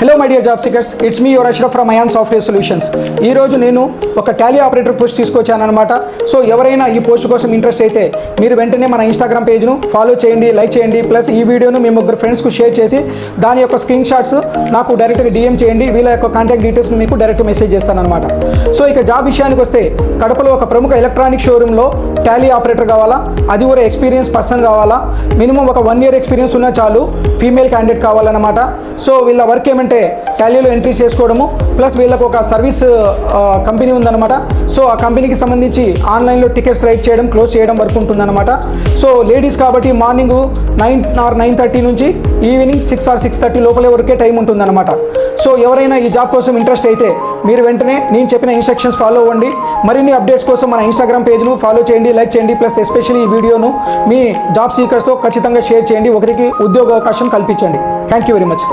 Hello my dear job seekers, it's me your Ashraf from Ayan software solutions. ఈరోజు నేను ఒక Tally operator post తీసుకొచ్చాను అనమాట. సో ఎవరైనా ఈ పోస్ట్ కోసం ఇంట్రెస్ట్ అయితే మీరు వెంటనే మన ఇన్స్టాగ్రామ్ పేజ్ను ఫాలో చేయండి, లైక్ చేయండి. ప్లస్ ఈ వీడియోను మీ ముగ్గురు ఫ్రెండ్స్కు షేర్ చేసి దాని యొక్క స్క్రీన్ షాట్స్ నాకు డైరెక్ట్గా డిఎం చేయండి. వీళ్ళ యొక్క కాంటాక్ట్ డీటెయిల్స్ని మీకు డైరెక్ట్ మెసేజ్ చేస్తాను అనమాట. సో ఇక జాబ్ విషయానికి వస్తే, కడపలో ఒక ప్రముఖ ఎలక్ట్రానిక్ షోరూంలో టాలీ ఆపరేటర్ కావాలా, అది కూడా ఎక్స్పీరియన్స్ పర్సన్ కావాలా, మినిమం ఒక 1 year ఎక్స్పీరియన్స్ ఉన్నా చాలు, ఫీమేల్ క్యాండిడేట్ కావాలన్నమాట. సో వీళ్ళ వర్క్ ఏమంటే టాలీలో ఎంట్రీస్ చేసుకోవడము, ప్లస్ వీళ్ళకు ఒక సర్వీస్ కంపెనీ ఉందన్నమాట. సో ఆ కంపెనీకి సంబంధించి ఆన్లైన్లో టికెట్స్ రైట్ చేయడం, క్లోజ్ చేయడం వర్క్ ఉంటుందన్నమాట. సో లేడీస్ కాబట్టి మార్నింగ్ 9 or 9:30 నుంచి ఈవినింగ్ 6 or 6:30 లోపలే వరకే టైం ఉంటుందన్నమాట. సో ఎవరైనా ఈ జాబ్ కోసం ఇంట్రెస్ట్ అయితే మీరు వెంటనే నేను చెప్పిన ఇన్స్ట్రక్షన్స్ ఫాలో అవ్వండి. మరిన్ని అప్డేట్స్ కోసం మన ఇన్స్టాగ్రామ్ పేజ్ను ఫాలో చేయండి, లైక్ చేయండి. ప్లస్ ఎస్పెషల్లీ ఈ వీడియోను మీ జాబ్ సీకర్స్తో ఖచ్చితంగా షేర్ చేయండి. ఒకరికి ఉద్యోగ అవకాశం కల్పించండి. Thank you very much.